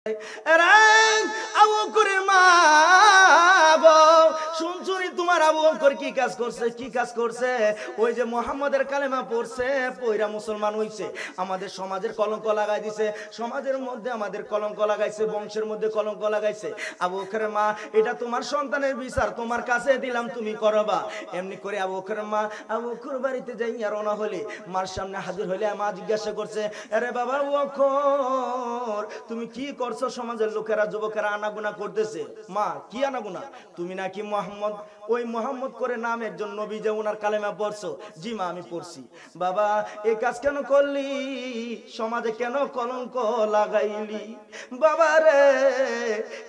আবু বকরের মা গো, শুনছুনি তোমার আবু বকর কি কাজ করছে, কি কাজ করছে? ওই যে মুহাম্মাদের কালেমা পড়ছে, পয়রা মুসলমান হইছে, আমাদের সমাজের কলঙ্ক লাগাই দিছে, সমাজের মধ্যে আমাদের কলঙ্ক লাগাইছে, বংশের মধ্যে কলঙ্ক লাগাইছে। আবু বকরের মা, এটা তোমার সন্তানের বিচার তোমার কাছে দিলাম, তুমি করবা। এমনি করে আবু বকরের মা আবু বকর বাড়িতে যাই আর রওনা হলে মার সামনে হাজির হইলে মা জিজ্ঞাসা করছে, আরে বাবা আবু বকর, তুমি কি করছো? সমাজের লোকেরা যুবকেরা আনাগুনা করতেছে। মা, কি আনাগুনা? তুমি নাকি মোহাম্মদ, ওই মোহাম্মদ করে নাম একজন নবী, যে ওনার কালেমা পড়ছো। জি মা, আমি পড়ছি। বাবা, এই কাজ কেন করলি? সমাজে কেন কলঙ্ক লাগাইলি? বাবা রে,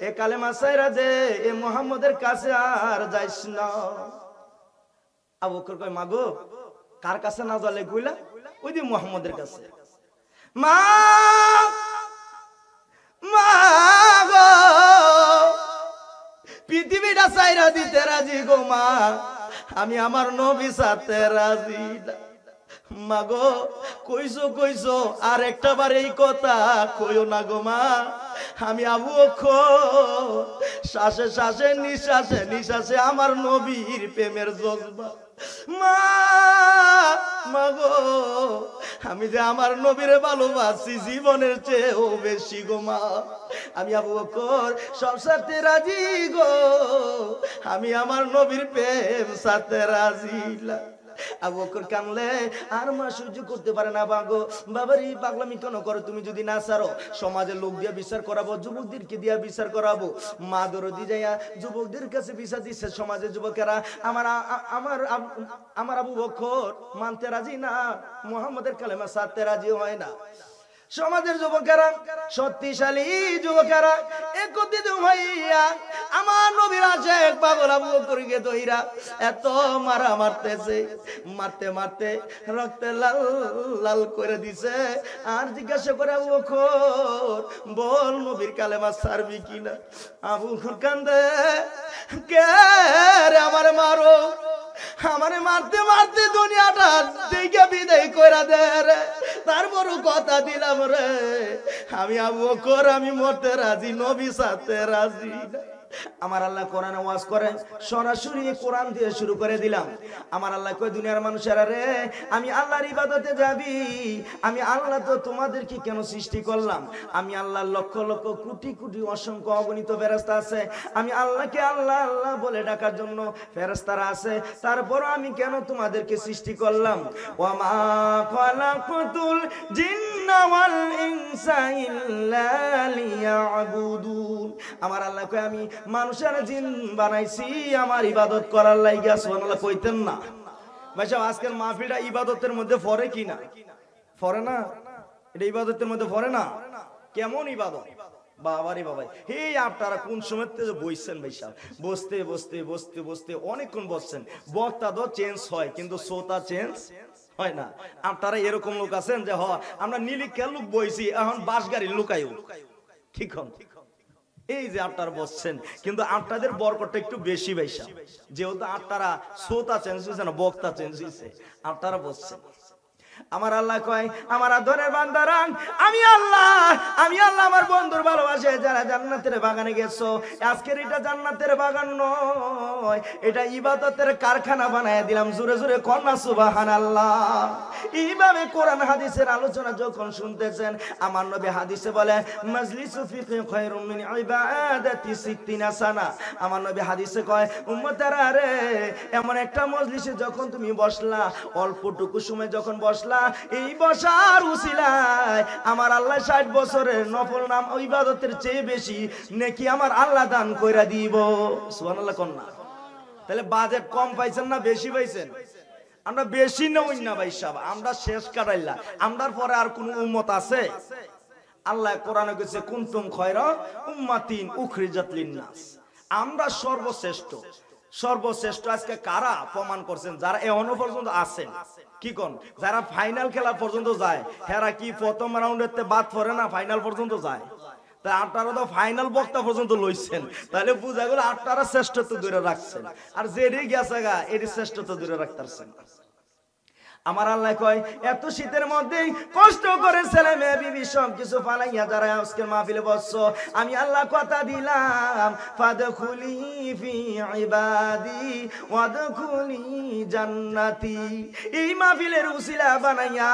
এ কালেমা সাইরা দে, এ মোহাম্মদের কাছে আর যাইস না। আবু বকর কয়, মা গো, কার কাছে না যালে কইলা? ওই যে মোহাম্মদের কাছে। মা, মা গো, পৃথিবীটা সাইরা দিতে রাজি গো মা, আমি আমার নবী সাথে রাজি না। মা গো, কইছো কইছো, আর একটা বার এই কথা কইও না গো মা, আমি আবু বকর শ্বাসে শ্বাসে নিঃশ্বাসে নিঃশ্বাসে আমার নবীর প্রেমের জজবা। মা, মা গো, আমি যে আমার নবীরে ভালোবাসি জীবনের চেয়েও বেশি গো মা, আমি আবু বকর সব সাথে রাজি গো, আমি আমার নবীর প্রেম সাথে রাজি না। আবু বকর কানলে আর মা সহ্য করতে পারে না। বাগো, বাবারি পাগলামি কেন করো? তুমি যদি না ছাড়ো, সমাজের লোক দিয়ে বিচার করাবো, যুবকদেরকে দিয়ে বিচার করাবো। মা দরদি যাইয়া যুবকদের কাছে বিচার দিচ্ছে। সমাজের যুবকেরা আমার আমার আমার আবু বকর মানতে রাজি না, মুহাম্মাদের কালেমা ছাড়তে রাজি হয় না। সমাজের যুবকেরা, শক্তিশালী যুবকেরা একত্রিত হইয়া আমার নবীর আশেক পাগল আবু বকরকে ধইরা এত মারা মারতেছে, মারতে মারতে রক্তে লাল লাল করে দিছে। আর জিজ্ঞাসা করে, আবু বকর বল, নবীর কালেমা ছাড়বি কিনা? আবু বকর কান্দে, কে রে আমারে মারো, আমারে মারতে মারতে দুনিয়াটা দেখে বিদায় কইরা দে রে, তারপরও কথা দিলাম রে, আমি আবু বকর আমি মরতে রাজি, নবী সাথে রাজি না। আমার আল্লাহ কোরআনে ওয়াজ করে, সরাসরি কোরআন দিয়ে শুরু করে দিলাম। আমার আল্লাহ কয়, দুনিয়ার মানুষেরা রে, আমি আল্লাহর ইবাদতে যাবি। আমি আল্লাহ তো তোমাদেরকে কেন সৃষ্টি করলাম? আমি আল্লাহ লক্ষ লক্ষ কোটি কোটি অসংখ্য অগণিত ফেরেশতা আছে, আমি আল্লাহকে আল্লাহ আল্লাহ বলে ডাকার জন্য ফেরেশতারা আছে। তারপর আমি কেন তোমাদেরকে সৃষ্টি করলাম? ওয়া মা খালাকুতুল জিন্না ওয়াল ইনসা ইল্লা লিয়াবুদুন। আমার আল্লাহ কয়, আমি মানুষের জিন বানাইছি আমার ইবাদত করার লাইগা। সুবহানাল্লাহ কইতেন না ভাই সাহেব? আজকের মাহফিলটা ইবাদতের মধ্যে পড়ে কি না? পড়ে না? এটা ইবাদতের মধ্যে পড়ে না? কেমন ইবাদত বাবারে বাবা! হে, আপনারা কোন সময় থেকে বইছেন ভাই সাহেব? বসতে বসতে বসতে বসতে অনেকক্ষণ বসছেন। বক্তা তো চেঞ্জ হয়, কিন্তু শ্রোতা চেঞ্জ হয় না। আপনারা এরকম লোক আছেন যে আমরা নীলিকা লোক বইছি, এখন বাস গাড়ির লুকাইও ঠিক হন। এই যে আপনারা বসছেন, কিন্তু আপনাদের বরকতটা একটু বেশি ভাইসা, যেহেতু আপনারা শ্রোতা চেঞ্জ হয়েছে না, বক্তা চেঞ্জ হয়েছে, আপনারা বসছেন। আমার আল্লাহ কয়, আমার আদরের বান্দারা, আমি আল্লাহ আমার বন্ধুর ভালোবাসে যারা জান্নাতের বাগানে গেছো। আজকের এটা জান্নাতের বাগান নয়, এটা ইবাদতের কারখানা বানায় দিলাম। জোরে জোরে কন্যা সুবহানাল্লাহ। এইভাবে কোরআন হাদিসের আলোচনা যখন শুনতেছেন, আমার নবী হাদিসে বলে, মাজলিসু ফিকি খায়রুম মিন ইবাদাতি 60 সানা। আমার নবী হাদিসে কয়, উম্মতেরা রে, এমন একটা মজলিসে যখন তুমি বসলা, অল্পটুকু সময় যখন বসলা, এই বসার উসিলায় আমার আল্লাহ 60 বছরের নফল নাম ইবাদতের চেয়ে বেশি নেকি আমার আল্লাহ দান কইরা দিব। সুবহানাল্লাহ কন্যা। তাহলে বাজেট কম পাইছেন না বেশি পাইছেন? আমরা বেশি নই না ভাই সাহেব, আমরা শেষ কাটাইলা। আমরার পরে আর কোন উম্মত আছে? আল্লাহ কোরআনে কইছে, কুনতুম খায়রা উম্মাতিন উখরিজাত লিন-নাস। আমরা সর্বশ্রেষ্ঠ, সর্বশ্রেষ্ঠ। আজকে কারা প্রমাণ করছেন? যারা এখনো পর্যন্ত আছেন, কি কোন, যারা ফাইনাল খেলা পর্যন্ত যায়, হেরা কি প্রথম রাউন্ডের বাদ পড়ে না, ফাইনাল পর্যন্ত যায়। তাই আপনারা তো ফাইনাল বক্তা পর্যন্ত লইছেন, তাহলে বুঝা গেল আপনারা শ্রেষ্ঠত্ব ধরে রাখছেন। আর যেটি গেছে গা, এটি শ্রেষ্ঠত্ব ধরে রাখতেছেন। আমার আল্লাহ কয় এত শীতের মধ্যেই কষ্ট করে ছেলে মেয়ে বিবি সব কিছু ফালাইয়া যারা আজকের মাহফিলে বসছো, আমি আল্লাহ কথা দিলাম ফাদখুলি ফি ইবাদি ওয়াদখুলি জান্নাতি। এই মাহফিলের উসিলা বানাইয়া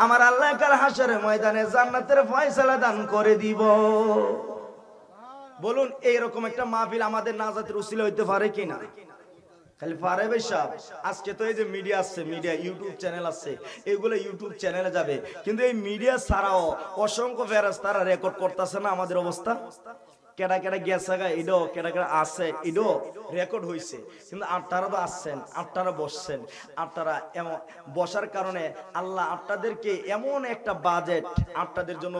আমার আল্লাহ কাল হাশরের ময়দানে জান্নাতের ফয়সালা দান করে দিব। বলুন এইরকম একটা মাহফিল আমাদের নাজাতের উসিলা হইতে পারে কিনা? খালি পারে ভাই সাহেব। আজকে তো এই যে মিডিয়া আছে, মিডিয়া ইউটিউব চ্যানেল আছে, এগুলো ইউটিউব চ্যানেলে যাবে, কিন্তু এই মিডিয়া ছাড়াও অসংখ্য ফেরেশতারা রেকর্ড করতেছে না আমাদের অবস্থা। কেডা কেডা গেছে গা এডো, কেডা কেডা আছে এডো রেকর্ড হইছে, কিন্তু আপনারা তো আসছেন, আপনারা বসছেন, আপনারা এমন বসার কারণে আল্লাহ আপনাদেরকে এমন একটা বাজেট আপনাদের জন্য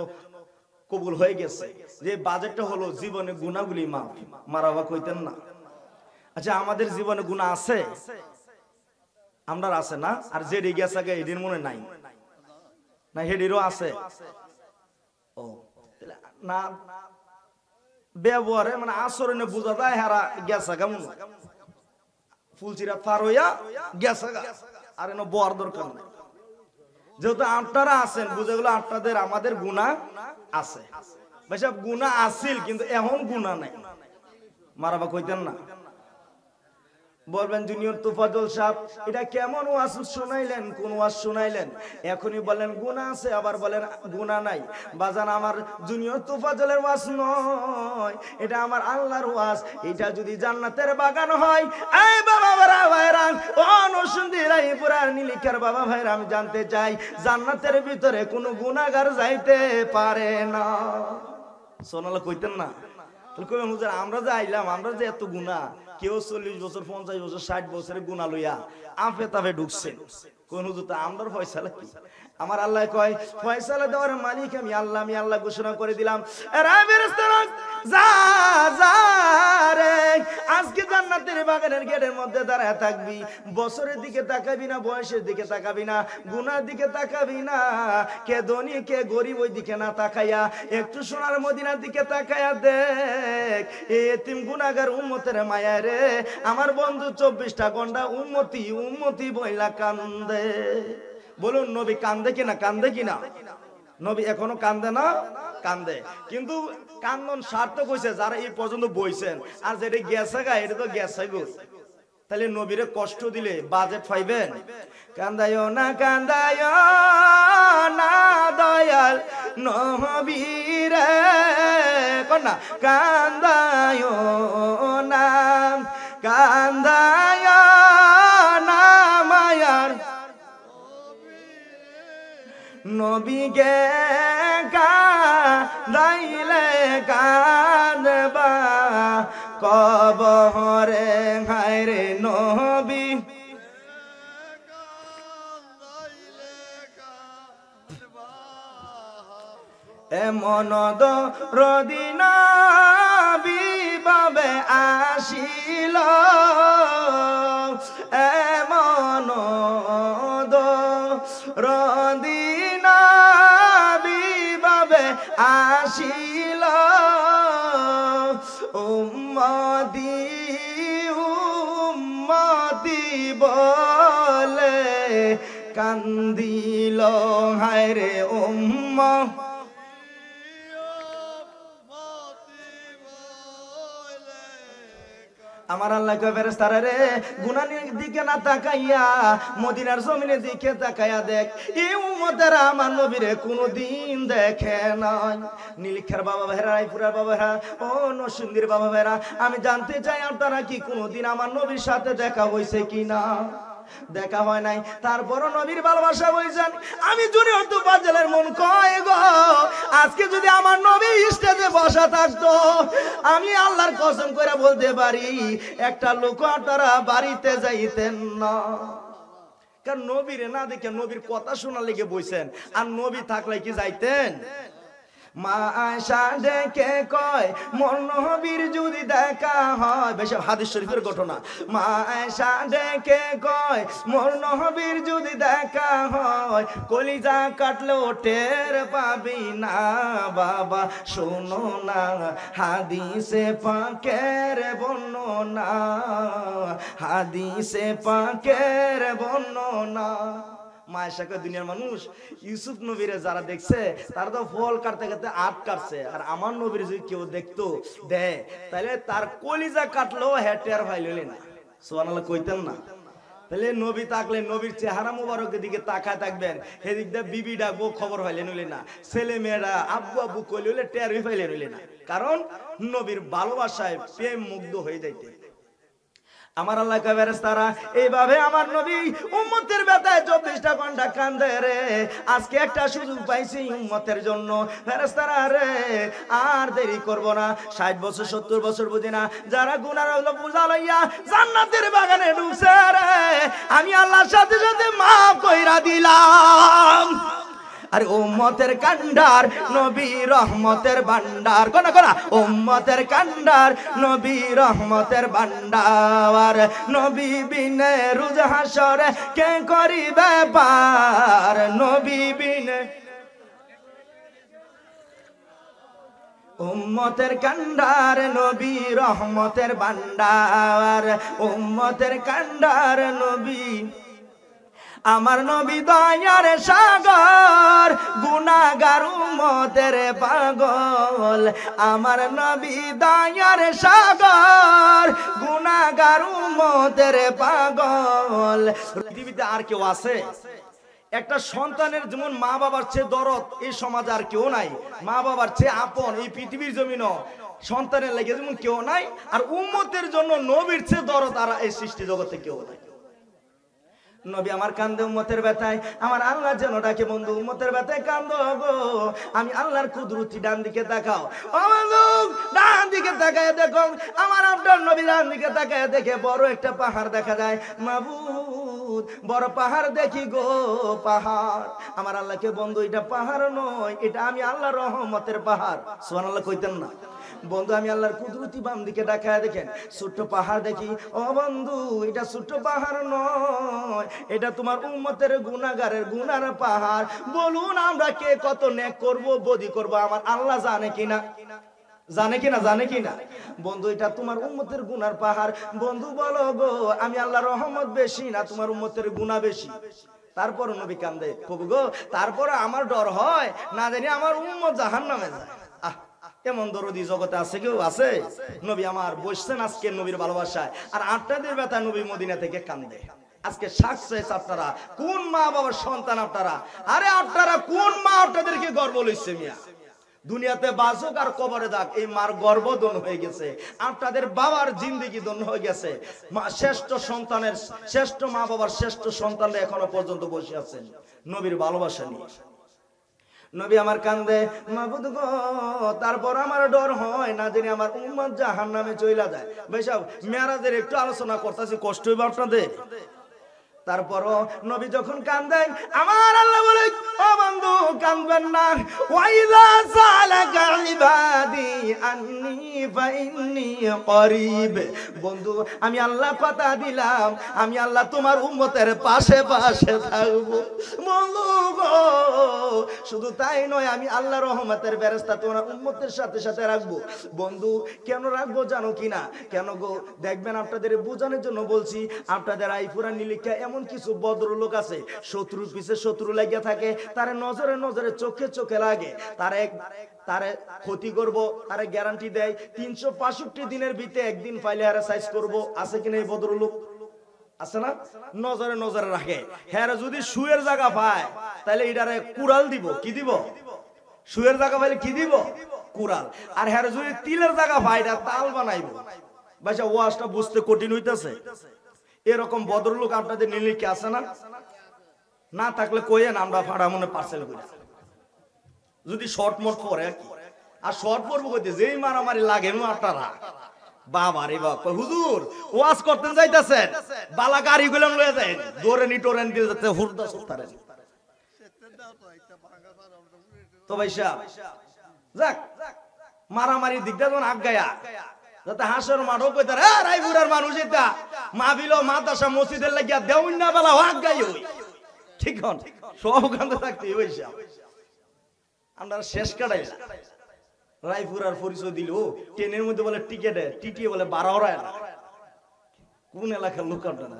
কবুল হয়ে গেছে, যে বাজেটটা হলো জীবনে গুনাহগুলি মাফ। মারাবা কইতেন না? আচ্ছা, আমাদের জীবনে গুনাহ আছে? আমরা আছে না? আর যে রেগে আছে এদিন মনে নাই না, হেডিরও আছে। ও না, ব্যবহারে মানে আচরণে বোঝা যায় হারা গেছে কেমন ফুলচিরা পার হইয়া গেছে, আর এনে বোয়ার দরকার নাই। যেহেতু আপনারা আছেন, বুঝে গেল আপনাদের আমাদের গুনাহ আছে। ভাই সাহেব, গুনাহ আছিল কিন্তু এখন গুনাহ নাই। মারাবা কইতেন না? বলবেন জুনিয়র তোফাজ্জল সাহেব এটা কেমন ওয়াজ শোনাইলেন, কোন ওয়াজ শোনাইলেন? এখনই বলেন গুনাহ আছে, আবার বলেন গুনাহ নাই। বাজান, আমার জুনিয়র তোফাজ্জলের ওয়াজ নয়, এটা আমার আল্লাহর ওয়াজ। এটা যদি জান্নাতের বাগান হয়, এই বাবা ভাইরা, ও নরসিংদীর পুরার নীলিখার বাবা ভাইরা, আমি জানতে চাই জান্নাতের ভিতরে কোনো গুনাহগার যাইতে পারে না। সোনালা কইতেন না? আমরা যে আইলাম, আমরা যে এত গুনাহ, কেউ 40 বছর 50 বছর 60 বছরের গুনাহ লইয়া আফে তাফে ঢুকছে, কোন হুজুর তা আমরার ফয়সালা কি? আমার আল্লাহ কয় ফয়সালা দেওয়ার মালিক আমি আল্লাহ। আমি আল্লাহ ঘোষণা করে দিলাম, এরা ফেরেশতারা যা যা রে, আজকে জান্নাতের বাগানের গেটের মধ্যে দাঁড়ায় থাকবি। বছরের দিকে তাকাবি না, বয়সের দিকে তাকাবি না, গুনার দিকে তাকাবি না, কে ধনী কে গরিব ওই দিকে না তাকাইয়া একটু সোনার মদিনার দিকে তাকাইয়া দেখ। এই এতিম গুনাহগার উম্মতের মায়া রে, আমার বন্ধু 24টা ঘন্টা উম্মতি উম্মতি বইলা কান্দে। বলুন নবী কান্দে কিনা? কান্দে কিনা? নবী এখনো কান্দে না? কান্দে। কিন্তু কান্দন সার্থক হয়েছে যারা এই পর্যন্ত বইছেন, আর যেটা গেছে গা এটা তো গেছে গো। তাহলে নবীরে কষ্ট দিলে বাজেট পাইবেন? কান্দায়ও না, কান্দায়ও না দয়াল নবীরে, কন্যা কান্দায়ও না, কান্দায়ও না মায়ার নবীকে কাঁদাইলে কাঁদবা কবরে, হায়রে নবী এমন দরদিন বিভাবে আসিল, এমন দরদিন বিভাবে আসিল, উম্মতি উম্মতি বলে কান্দিল, হায়রে উম্মত। আমার আল্লাহ কয় ফেরেশতারা রে, গুনাহের দিকে না তাকাইয়া মদিনার জমিনের দিকে তাকাইয়া দেখ। এই উম্মতেরা আমার নবীরে কোনদিন দেখে নাই। নীলক্ষার বাবা ভাইরা, রায়পুরার বাবা ভাইরা, ও নরসিংদীর বাবা ভাইরা, আমি জানতে চাই আপনারা কি কোনদিন আমার নবীর সাথে দেখা হইছে কিনা? দেখা হয় নাই, তারপরও নবীর ভালোবাসা বইছেন। আমি জুনিয়র তোফাজ্জলের মন কয় গো, আজকে যদি আমার নবী স্টেজে বসা থাকতো, আমি আল্লাহর কসম করে বলতে পারি একটা লোক আপনারা বাড়িতে যাইতেন না। কারণ নবীরে না দেখে নবীর কথা শোনা লেগে বইছেন, আর নবী থাকলে কি যাইতেন? মা আয়েশা ডেকে কয় মোর নবীর যদি দেখা হয়, বেশ হাদিস শরীফের ঘটনা। মা আয়েশা ডেকে কয় মোর নবীর যদি দেখা হয়, কলিজা কাটলেও টের পাবি না বাবা, শোনো না হাদিসে পাকের বর্ণনা, হাদিসে পাকের বর্ণনা। মায়েশাকে দুনিয়ার মানুষ ইউসুফ নবীরে যারা দেখছে তারা তো ফল কাটতে কাটতে আট কাটছে, আর আমার নবীর যদি কেউ দেখতো দেয় তাহলে তার কলিজা কাটলেও হেটের ভাইলেন না। সুবহানাল্লাহ কইতেন না? তাহলে নবী তাকলে নবীর চেহারা মুবারকের দিকে তাকায় থাকবেন, সেদিক দিয়ে বিবি ডাকবো খবর হইলে নইলে না, ছেলে মেয়েরা আব্বু আব্বু কইলে হইলে টের হইলে নইলে না, কারণ নবীর ভালোবাসায় প্রেম মুগ্ধ হয়ে যাইতে। আমার আল্লাহ কা ফেরেশতারা এইভাবে আমার নবী উম্মতের ব্যথায় 24টা ঘন্টা কান্দে রে। আজকে একটা সুযোগ পাইছি উম্মতের জন্য, ফেরেশতারা রে আর দেরি করব না। 60 বছর 70 বছর বুঝি না যারা গুনার হলো পূজা লইয়া জান্নাতের বাগানে ঢুকছে রে, আমি আল্লাহর সাথে সাথে মাফ কইরা দিলাম। আর উম্মতের কান্ডার নবী রহমতের ভান্ডার, কোন কোন উম্মতের কান্ডার নবী রহমতের ভান্ডার, নবী বিনে রোজ হাসরে কে করিবে পার, নবী বিনে উম্মতের কান্ডার নবী রহমতের ভান্ডার, উম্মতের কান্ডার নবী আমার নবী দয়ার সাগর, গুনাহগার উম্মতের পাগল, আমার নবী দয়ার সাগর, গুনাহগার উম্মতের পাগল। পৃথিবীতে আর কেউ আছে? একটা সন্তানের যেমন মা বাবার চেয়ে দরদ এই সমাজ আর কেউ নাই, মা বাবার চেয়ে আপন এই পৃথিবীর জমিনও সন্তানের লাগে যেমন কেউ নাই, আর উম্মতের জন্য নবীর চেয়ে দরদ আর এই সৃষ্টি জগতে কেউ নাই। নবী আমার কান্দে উম্মতের ব্যথায়, আমার আল্লাহ যেন ডাকে বন্ধু উম্মতের ব্যথায় কান্দো গো, আমি আল্লাহর কুদরতি ডান দিকে তাকাও, ও বন্ধু ডান দিকে তাকায় দেখো, আমার আপনার নবী ডান দিকে তাকায় দেখে বড় একটা পাহাড় দেখা যায়। মাবুদ বড় পাহাড় দেখি গো পাহাড়, আমার আল্লাহকে বন্ধু এটা পাহাড় নয়, এটা আমি আল্লাহর রহমতের পাহাড়। সুবহানাল্লাহ কইতেন না? বন্ধু আমি আল্লাহর কুদরতি বাম দিকে দেখায় দেখেন ছোট্ট পাহাড় দেখি, ও বন্ধু এটা ছোট্ট পাহাড় নয়, এটা তোমার উম্মতের গুনাহগারের গুনার পাহাড়। বলুন আমরা কে কত নেক করব বদি করব আমার আল্লাহ জানে কিনা, জানে কিনা, জানে কিনা? বন্ধু এটা তোমার উম্মতের গুনার পাহাড়। বন্ধু বলো গো আমি আল্লাহর রহমত বেশি না তোমার উম্মতের গুনাহ বেশি? তারপর নবী কান্দে, প্রভু গো তারপর আমার ডর হয় না জানি আমার উম্মত জাহান্নামে যায়। এমন দরদি জগতে আছে কেউ? আছে? নবী আমার বসছেন আজকে নবীর ভালোবাসায়, আর আটটাদের ব্যথা নবী মদিনা থেকে কান্দে। আজকে সাকসেস আপনারা কোন মা বাবার সন্তান আপনারা? আরে আপনারা কোন মা আপনাদেরকে গর্ব লইছে মিয়া? দুনিয়াতে বাঁচুক আর কবরে যাক, এই মার গর্ব দন হয়ে গেছে, আপনাদের বাবার জিন্দেগি দন হয়ে গেছে। মা শ্রেষ্ঠ সন্তানের শ্রেষ্ঠ মা বাবার শ্রেষ্ঠ সন্তানরা এখনো পর্যন্ত বসে আছেন নবীর ভালোবাসা নিয়ে। নবী আমার কান্দে, মাবুদ গো তারপর আমার ডর হয় না জানি আমার উম্মত জাহান্নামে চইলা যায়। ভাই সাহেব মেরাজের একটু আলোচনা করতেছি, কষ্ট হইবে আপনাদের। তারপরও নবী যখন কান্দেন আমার আল্লাহ বলে, ও বন্ধু কাঁদবেন না, ওয়াইযা সালাকা ইবাদি আন্নী ফাইন্নী করিব। বন্ধু আমি আল্লাহ কথা দিলাম, আমি আল্লাহ তোমার উম্মতের পাশে পাশে থাকবো। বন্ধু গো শুধু তাই নয়, আমি আল্লাহ রহমতের ফেরেশতা তোমার উম্মতের সাথে সাথে রাখবো। বন্ধু কেন রাখবো জানো কিনা? কেন গো? দেখবেন আপনাদের বোঝানোর জন্য বলছি। আপনাদের আইফুরা নিলিখা এমন কিছু ভদ্রলোক আছে শত্রুর পিছে শত্রু লাগিয়া থাকে, তারে নজরে নজরে চোখে চোখে লাগে, তারে ক্ষতি করব, তারে গ্যারান্টি দেয় 365 দিনের ভিতরে একদিন ফাইলে হারে সাইজ করব। আছে কিনা এই ভদ্রলোক? আছে না? নজরে নজরে রাখে। হ্যাঁ যদি শুয়ের জায়গা পায় তাহলে এটারে কুড়াল দিব। কি দিব? শুয়ের জায়গা পাইলে কি দিব? কুড়াল। আর হ্যাঁ যদি তিলের জায়গা পায় এটা তাল বানাইব। ভাইসা ওয়াজটা বুঝতে কঠিন হইতেছে। এরকম ভদ্রলোক আপনাদের নিলিখে আছে না? না থাকলে কইেন আমরা ফাড়া মনে পার্সেল করি। যদি শর্ট মোট পরে আর শর্ট পড়বো কইতে যেই মারামারি লাগে আপনারা বাবা রে বাবা, হুজুর ওয়াজ করতেন যাইতেছেন বালা গাড়ি গুলাম লয়ে যায় দৌড়ে নি টোরেন দিয়ে যাচ্ছে হুরদা সুতারে। তো ভাই সাহেব যাক মারামারি দিকটা যখন আগায়া যাতে হাসর মাঠও কইতার রায়পুরের মানুষ এটা মাহফিল মাদ্রাসা মসজিদের লাগিয়া দেউন না বেলা আগাই হই ঠিক হন সব কান্দে থাকতে হইছে। আমরা শেষ কাটাই রায়পুর আর পরিচয় দিল ট্রেনের মধ্যে বলে টিকেটে টিটিয়ে বলে 12 কোন এলাকার লোক আপনারা?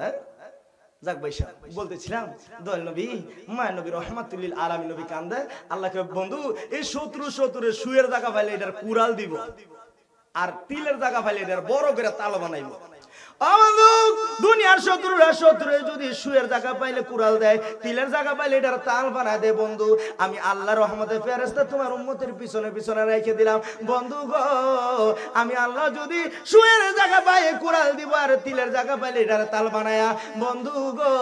যাক ভাই সাহেব, বলতেছিলাম দয়াল নবী মায়ের নবী রহমাতুল লিল আলামিন নবী কান্দে আল্লাহকে, বন্ধু এই শত্রুর শুয়ের জায়গা পাইলে এটার কুড়াল দিব, আর তিলের জায়গা পাইলে এটার বড় করে তাল বানাইব। দুনিয়ার শত্রুরা যদি শুয়ের জায়গা পাইলে কুড়াল দেয়, তিলের জায়গা পাইলে এটার তাল বানায় দেয়। বন্ধু আমি আল্লাহ রহমতের ফেরেশতা তোমার উম্মতের পিছনে পিছনে রেখে দিলাম। বন্ধু গো, আমি আল্লাহ যদি শুয়ের জায়গা পাই কুড়াল দিব, আর তিলের জায়গা পাইলে এটার তাল বানায়া, বন্ধু গো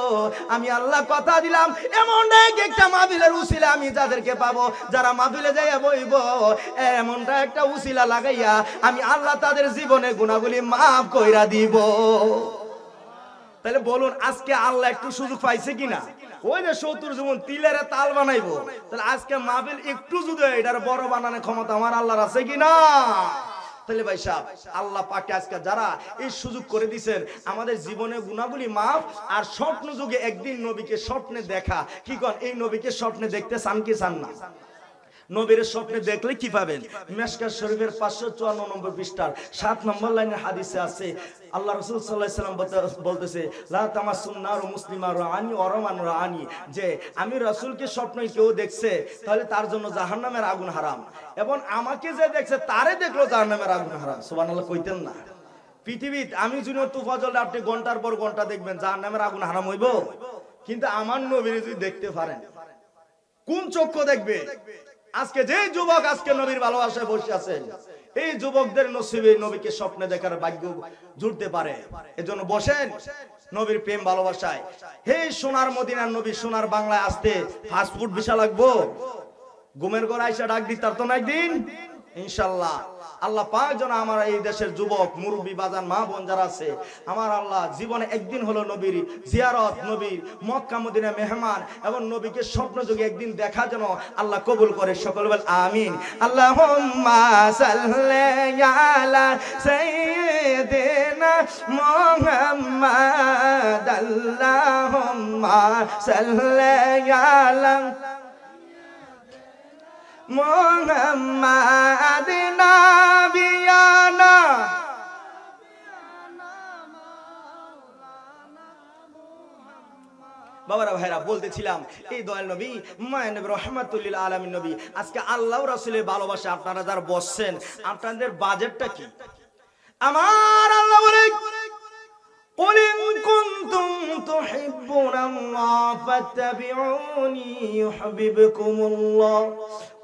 আমি আল্লাহ কথা দিলাম এমন একটা মাহফিলের উসিলা আমি যাদেরকে পাবো, যারা মাহফিলে যাইয়া বইব, এমনটা একটা উসিলা লাগাইয়া আমি আল্লাহ তাদের জীবনে গুনাহগুলি মাফ কইরা দিব। তাহলে বলুন আজকে আল্লাহ একটু সুযোগ পাইছে কিনা? ওই যে শত্রুর যেমন তিলের তাল বানাইবো, তাহলে আজকে মাহফিল একটু যদি এটার বড় বানানোর ক্ষমতা আমার আল্লাহর আছে কিনা? তাহলে ভাই সাহেব, আল্লাহ পাকে আজকে যারা এই সুযোগ করে দিয়েছেন আমাদের জীবনে গুনাহগুলি মাফ, আর স্বপ্ন যুগে একদিন নবীকে স্বপ্নে দেখা, কি কোন এই নবীকে স্বপ্নে দেখতে চান কি চান না? নবীর স্বপ্নে দেখলে কি পাবেন? মিশকাত শরীফের 554 পৃষ্ঠার 7 নম্বর লাইনের হাদিসে আছে, আল্লাহ রাসূল সাল্লাল্লাহু আলাইহি সাল্লাম বলতেছে, লা তামাসসুন নারু মুসলিমা রাআনি ওয়া রামান রাআনি, যে আমি রাসূলকে স্বপ্নে কেউ দেখছে তাহলে তার জন্য জাহান্নামের আগুন হারাম, এবং আমাকে যে দেখছে তারে দেখলো জাহান্নামের আগুন হারাম। সুবহানাল্লাহ কইতেন না? পৃথিবীতে আমি জুনিয়র তুফাজল আপনি ঘন্টার পর ঘন্টা দেখবেন জাহান্নামের আগুন হারাম হইব, কিন্তু আমার নবীরে যদি দেখতে পারেন কোন চক্ষু দেখবে? আজকে যে যুবক আজকে নবীর ভালোবাসায় বসে আছেন, এই যুবকদের নসিবে নবীকে স্বপ্নে দেখার ভাগ্য জুড়তে পারে। এজন্য বসেন নবীর প্রেম ভালোবাসায়। হে সোনার মদিনার নবী, সোনার বাংলায় আসতে ফাস্টফুড ভিসা লাগবো? ঘুমের ঘর আইসা ডাক দিতার তো না একদিন ইনশাআল্লাহ। আল্লাহ পাক যেন আমার এই দেশের যুবক মুরব্বী বাজান মা বোন যারা আছে, আমার আল্লাহ জীবনে একদিন হলো নবীর জিয়ারত, নবীর মক্কা মদিনা মেহমান এবং নবীকে স্বপ্ন যোগে একদিন দেখা যেন আল্লাহ কবুল করে। সকল বল আমিন। আল্লাহুম্মা সাল্লি আলা সাইয়্যিদিনা মুহাম্মাদ, আল্লাহুম্মা সাল্লি আলা মুহাম্মাদ নাবিয়ানা। বাবারা ভাইরা, বলতেছিলাম এই দয়াল নবী মায়ের নবী রহমাতুল লিল আলামিন নবী, আজকে আল্লাহ রাসূলের ভালোবাসা আপনারা যারা বসছেন, আপনাদের বাজেটটা কি? আমার আল্লাহ বলে, قل إن كنتم تحبون الله فاتبعوني يحببكم الله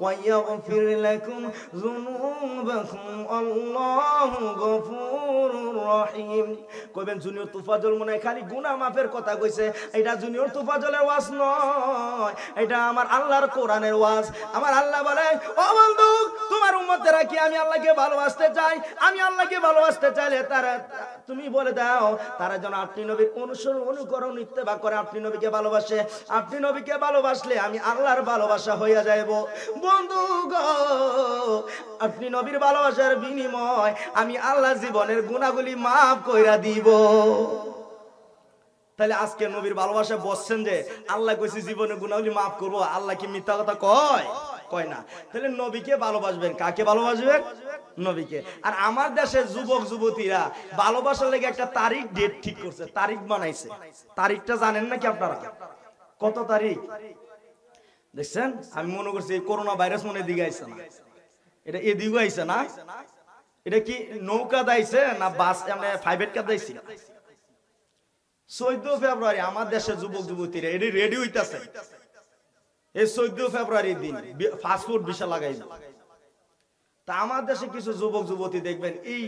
ويغفر لكم ذنوبكم الله غفور رحيم। কইবেন জুনিয়র তুফাজল মনে খালি গুনাহ মাফের কথা কইছে, এটা জুনিয়র তুফাজলের ওয়াজ নয়, এটা আমার আল্লাহর কোরআনের ওয়াজ। আমার আল্লাহ বলে, ও বন্ধু তোমার উম্মতেরা কি আমি আল্লাহকে ভালোবাসতে চাই? আমি আল্লাহকে ভালোবাসতে চাইলে তারা তুমি বলে দাও তারা যেন আপনি নবীর অনুসরণ অনুকরণ ইত্তেবা করে, আপনি নবীকে ভালোবাসে। আপনি নবীকে ভালোবাসলে আমি আল্লাহর ভালোবাসা হইয়া যাইব। বন্ধু গো, আপনি নবীর ভালোবাসার বিনিময় আমি আল্লাহ জীবনের গুনাহগুলি মাফ কইরা দিব। তাহলে আজকে নবীর ভালোবাসা বসছেন যে আল্লাহ কইছে জীবনের গুনাহগুলি মাফ করব, আল্লাহ কি মিথ্যা কথা কয়? কয় না। তাহলে নবীকে ভালোবাসবেন, কাকে ভালোবাসবেন? নবীকে। আর আমার দেশের যুবক যুবতীরা ভালোবাসার লেগে একটা তারিখ ডেট ঠিক করছে, তারিখ বানাইছে। তারিখটা জানেন নাকি আপনারা? কত তারিখ দেখছেন? আমি মনে করছি করোনা ভাইরাস মনে দিকে আইছে না, এটা এদিকে আইছে না? এটা কি নৌকা দাইছে না বাস আমরা প্রাইভেট কার দাইছি? 14 ফেব্রুয়ারি আমার দেশের যুবক যুবতীরা এটি রেডি হইতাছে, এই 14 ফেব্রুয়ারির দিন ফাস্টফুড ভিসা লাগাইবে। তা আমার দেশে কিছু যুবক যুবতী দেখবেন এই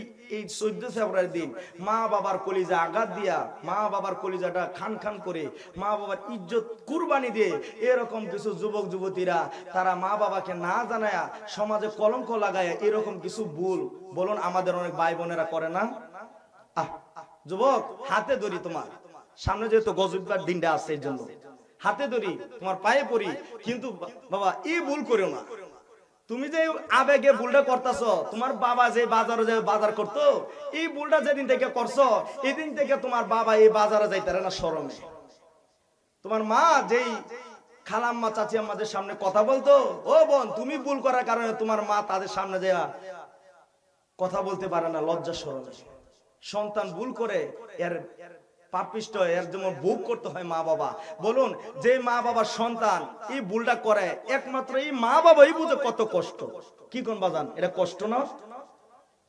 14 ফেব্রুয়ারির দিন মা বাবার কলিজা আঘাত দিয়া, মা বাবার কলিজাটা খান খান করে, মা বাবার ইজ্জত কুরবানি দিয়ে এরকম কিছু যুবক যুবতীরা তারা মা বাবাকে না জানায়া সমাজে কলঙ্ক লাগায় এরকম কিছু ভুল, বলুন আমাদের অনেক ভাই বোনেরা করে না? যুবক হাতে ধরি, তোমার সামনে যেহেতু গজববার দিনটা আছে এই জন্য হাতে ধরি, তোমার পায়ে পড়ি, কিন্তু বাবা এই ভুল করো না। তুমি যে আবেগে ভুলটা করতেছ, তোমার বাবা যে বাজারে যে বাজার করতো এই ভুলটা যেদিন থেকে করছো এই দিন থেকে তোমার বাবা এই বাজারে যাইতারে না শরমে। তোমার মা যেই খালাম্মা চাচি আমাদের সামনে কথা বলতো, ও বোন তুমি ভুল করার কারণে তোমার মা তাদের সামনে যায়া কথা বলতে পারে না লজ্জা শরমে। সন্তান ভুল করে এর পাপিষ্ট, এর জন্য ভোগ করতে হয় মা বাবা। বলুন, যে মা বাবার সন্তান এই ভুলটা করে, একমাত্র এই মা বাবাই বুঝে কত কষ্ট। কি কোন বাজান, এটা কষ্ট না?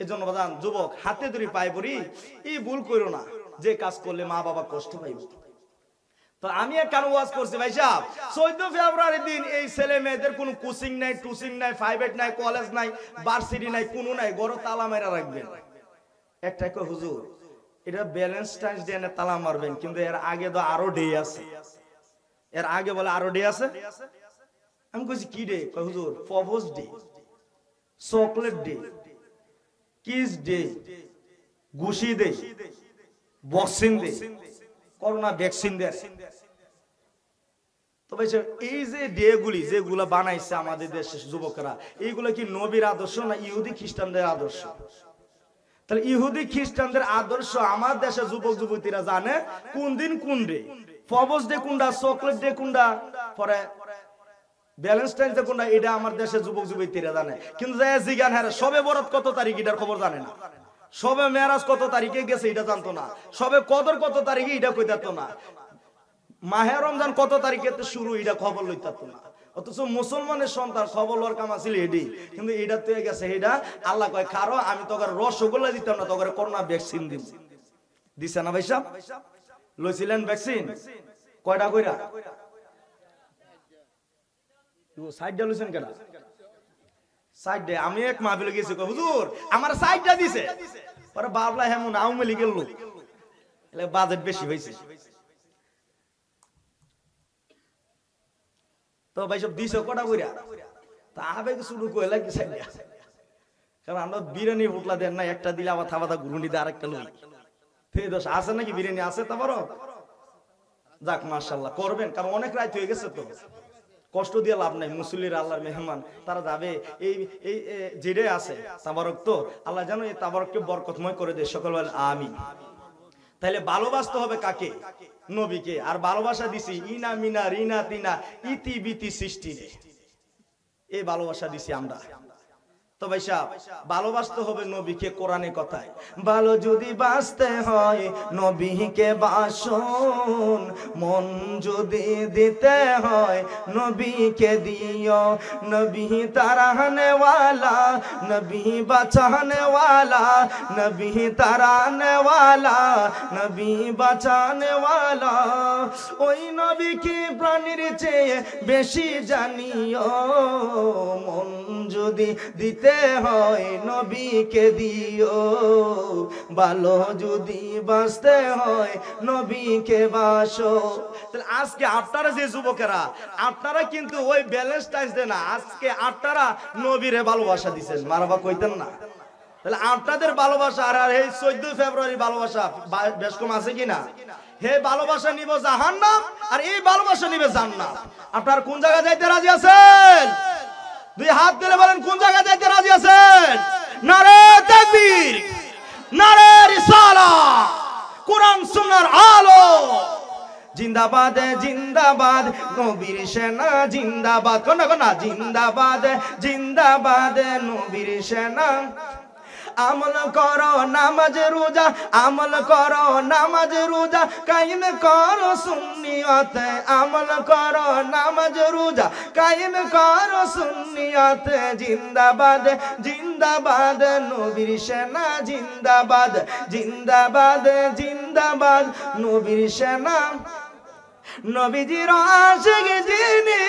এই জন্য বাজান, যুবক হাতে ধরে পায় পড়ি, এই ভুল করো না, যে কাজ করলে মা বাবা কষ্ট পাইব। তো আমি কেন ওয়াজ করছি ভাই সাহেব, 14 ফেব্রুয়ারির দিন এই ছেলে মেয়েদের কোনো কোচিং নাই, টুচিং নাই, প্রাইভেট নাই, কলেজ নাই, ভার্সিটি নাই, কোনো নাই, গড় তালা মেরা রাখবেন। একটা কয় হুজুর এটা ভ্যালেন্টাইন্স ডে এনে তালা মারবেন, কিন্তু এর আগে তো আরো ডে আছে। এর আগে বলে আরো ডে আছে। আমি কইছি কি ডে? কয় হুজুর propose day, chocolate day, kiss day, ঘুষি day, boxing day, corona vaccine day. তো ভাই এই যে ডে গুলি যেগুলা বানাইছে আমাদের দেশের যুবকরা, এইগুলা কি নবীর আদর্শ না ইহুদি খ্রিস্টানদের আদর্শ? তাহলে ইহুদি খ্রিস্টানদের আদর্শ আমার দেশের যুবক যুবতীরা জানে কোন দিন কোন ডে, প্রপোজ ডে কোনটা, চকলেট ডে কোনটা, পরে ভ্যালেন্টাইন্স ডে কোনটা, এটা আমার দেশের যুবক যুবতীরা জানে। কিন্তু জিজ্ঞান হ্যাঁ সবে বরাত কত তারিখ এটার খবর জানে না, সবে মেরাজ কত তারিখে গেছে এটা জানতো না, সবে কদর কত তারিখে এটা কই জানতো না, মাহে রমজান কত তারিখে শুরু এটা খবর লইতাতো না। অথচ মুসলমানের সন্তান খবর লওয়ার কাম আছিল এডি, কিন্তু এটা তো গেছে এটা। আল্লাহ কয় খারো আমি তোকে রসগোল্লা দিতাম না, তোকে করোনা ভ্যাকসিন দিব। দিছে না ভাই সাহেব? লইছিলেন ভ্যাকসিন কয়টা কইরা? সাইডটা লইছেন কেডা? সাইডে আমি এক মাহফিলে গেছি, কই হুজুর আমার সাইডটা দিছে, পরে বাবলা হেমন আওয়ামী লীগের লোক, এলে বাজেট বেশি হইছে। তো ভাই সব দিছে কটা কইরা? তা আবেগ শুরু কইলা কি সাইডা, কারণ আমরা বিরিয়ানি ফুটলা দেন না, একটা দিলে আবার থাবাতা ঘুরুনি দিয়ে আরেকটা লই। ফের দোষ আছে নাকি? বিরিয়ানি আছে তা বড় যাক মাশাআল্লাহ করবেন, কারণ অনেক রাত হয়ে গেছে, তো কষ্ট দিয়ে লাভ নাই। মুসল্লির আল্লাহর মেহমান, তারা যাবে। এই এই যেটাই আছে তাবারক, তো আল্লাহ যেন এই তাবারককে বরকতময় করে দেয়। সকল বলেন আমিন। তাহলে ভালোবাসতে হবে কাকে? নবীকে। আর ভালোবাসা দিছি ইনা মিনা রিনা তিনা ইতি বিতি সৃষ্টি, এই ভালোবাসা দিছি আমরা। তো ভাই সাহেব ভালোবাসতে হবে নবীকে কোরআনে কথায়। ভালো যদি বাঁচতে হয় নবীকে বাসুন, মন যদি দিতে হয় নবীকে দিও। নবী তারানে ওয়ালা, নবী বাঁচানে ওয়ালা, নবী তারানে ওয়ালা, নবী বাঁচানে ওয়ালা। ওই নবীকে প্রাণীর চেয়ে বেশি জানিও, মন যদি দিতে হয় নবীকে দিও। ভালো যদি বাঁচতে হয় নবীকে বাসো। তাহলে আজকে আপনারা যে যুবকেরা, আপনারা কিন্তু ওই ভ্যালেন্টাইন্স ডে না, আজকে আপনারা নবীরে ভালোবাসা দিচ্ছেন, মারবা কইতেন না? তাহলে আপনাদের ভালোবাসা আর এই 14 ফেব্রুয়ারি ভালোবাসা বেশ কম আছে কিনা? হে ভালোবাসা নিব জাহান্নাম, আর এই ভালোবাসা নিবে জান্নাত। আপনারা কোন জায়গায় যাইতে রাজি আছেন? দুই হাত দিলে বলেন কোন জায়গায় যাইতে রাজি আছেন? নারে তাকবীর, নারে রিসালাত, কোরআন সুন্নাহর আলো জিন্দাবাদ, জিন্দাবাদ নবীর সেনা জিন্দাবাদ। কোন কোন জিন্দাবাদ, জিন্দাবাদ নবীর সেনা। আমল করো নামাজ রোজা, আমল করো নামাজ রোজা, কায়েম করো সুন্নিয়ত। আমল করো নামাজ রোজা, কায়েম করো সুন্নিয়ত। জিন্দাবাদ, জিন্দাবাদ নবীর সেনা জিন্দাবাদ, জিন্দাবাদ, জিন্দাবাদ নবীর সেনা। নবীজির আশিক যিনি,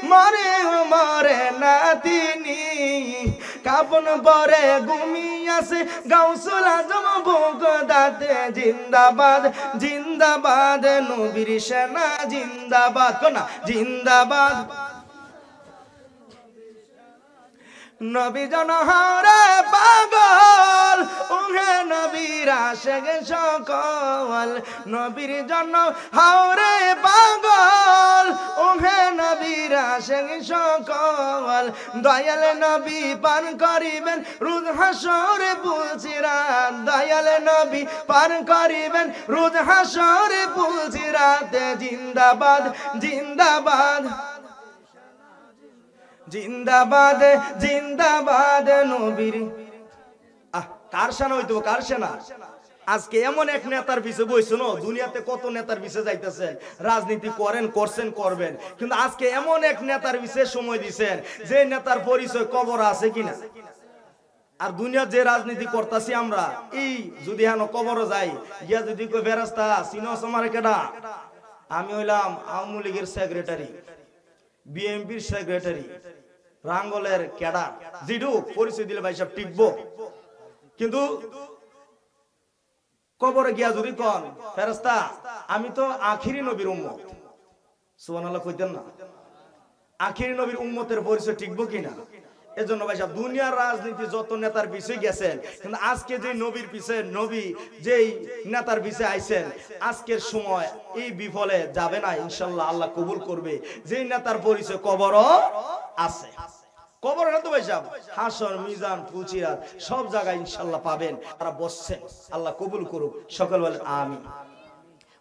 মরে মরে না তিনি। কাপন পরে ঘুমিয়াছে গাউসুল আজম বগদাদে। জিন্দাবাদ, জিন্দাবাদ নবীর সেনা জিন্দাবাদ। কোনা জিন্দাবাদ। নবী জনহারে পাগল, উহে নবীর আশিক সকল। নবীর জন্য হাওরে পাগল, উহে নবীর আশিক সকল। দয়াল নবী পান করিবেন রোজ হাসরে পুলসিরাত। দয়াল নবী পান করিবেন রোজ হাসরে পুলসিরাত। জিন্দাবাদ, জিন্দাবাদ, জিন্দাবাদ, জিন্দাবাদ নবীর। কার সেনা হইতো? কার সেনা? আজকে এমন এক নেতার পিছে বইছো না, দুনিয়াতে কত নেতার পিছে যাইতেছেন, রাজনীতি করেন, করছেন, করবেন, কিন্তু আজকে এমন এক নেতার পিছে সময় দিছেন যে নেতার পরিচয় কবর আছে কিনা। আর দুনিয়ার যে রাজনীতি করতেছি আমরা, এই যদি হেন কবরও যাই গিয়া যদি কই ফেরেশতা চিনোস আমারে কেডা, আমি হইলাম আওয়ামী লীগের সেক্রেটারি, বিএনপির সেক্রেটারি, রাঙ্গলের ক্যাডার, জিডু পরিচয় দিলে ভাই সব টিকবো। কিন্তু কবরে গিয়া যদি কন ফেরেশতা আমি তো আখিরি নবীর উম্মত, সুবহানাল্লাহ কইতেন না? আখিরি নবীর উম্মতের পরিচয় টিকবো কিনা? এজন্য ভাই সাহেব দুনিয়ার রাজনীতি যত নেতার পিছে গেছেন, কিন্তু আজকে যে নবীর পিছে, নবী যেই নেতার পিছে আইছেন, আজকের সময় এই বিফলে যাবে না ইনশাআল্লাহ, আল্লাহ কবুল করবে। যেই নেতার পরিচয় কবরও আছে, কবর না তো ভাই সাহেব, হাসর, মিজান, ফুলসিরাত সব জায়গায় ইনশাআল্লাহ পাবেন। তারা বসছেন, আল্লাহ কবুল করুক, সকল বলেন আমিন।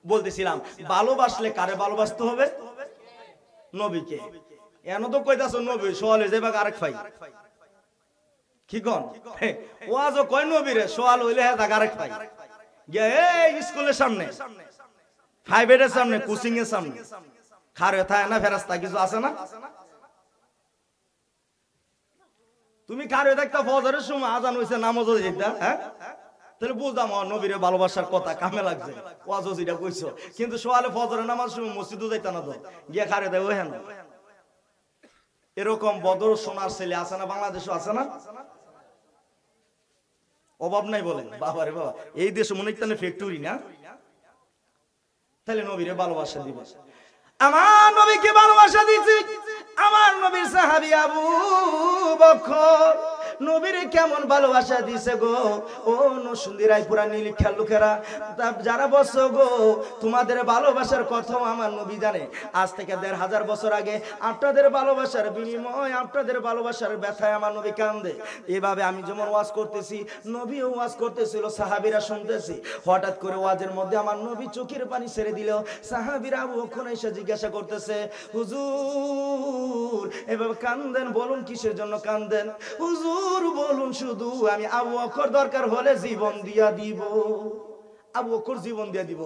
বলতেছিলাম ভালোবাসলে কারে ভালোবাসতে হবে? নবীকে। এন তো কইতাছ নবী সোয়ালে যাইবা আরেক ভাই কি কোন ওয়াজও কয় নবীরে সোয়াল হইলে হ্যাঁ আরেক ভাই গে এই স্কুলের সামনে, প্রাইভেটের সামনে, কোচিং এর সামনে খারে থাকে না ফেরেশতা কিছু আছে না? তুমি খারে দেখতা ফজরের সময় আজান হইছে, নামাজও যেতা, হ্যাঁ তাহলে বুঝতাম নবীরে ভালোবাসার কথা কামে লাগছে, ওয়াজও যেটা কইছো। কিন্তু সোয়ালে ফজরের নামাজ সময় মসজিদও যাইতা না, তো গিয়া খারে দেয় ওই হ্যাঁ। এরকম বদর সোনার ছেলে আছে না বাংলাদেশও? আছে না? অভাব নাই বলেন বাবা রে বাবা, এই দেশে মনে হয় ফ্যাক্টরি না। তাহলে নবীরে ভালোবাসা দিবে। আমার নবীকে ভালোবাসা দিছি আমার নবীর সাহাবী আবু বকর, নবীরে কেমন ভালোবাসা দিছে গো ও নরসিংদী রায়পুরা নীলক্ষার লোকেরা, যারা বসো গো তোমাদের ভালোবাসার কথাও আমার নবী জানে। আজ থেকে ১৫০০ বছর আগে আপনাদের ভালোবাসার বিনিময়, আপনাদের ভালোবাসার ব্যথায় আমার নবী কান্দে। এভাবে আমি যেমন ওয়াজ করতেছি, নবীও ওয়াজ করতেছিল, সাহাবীরা শুনতেছি। হঠাৎ করে ওয়াজের মধ্যে আমার নবী চোখের পানি ছেড়ে দিল। সাহাবীরা ওখানে এসে জিজ্ঞাসা করতেছে, হুজুর এভাবে কান্দেন, বলুন কিসের জন্য কান্দেন? হুজুর বলুন শুধু আমি আবু বকর দরকার হলে জীবন দিয়া দিব, আবু বকর জীবন দিয়া দিব।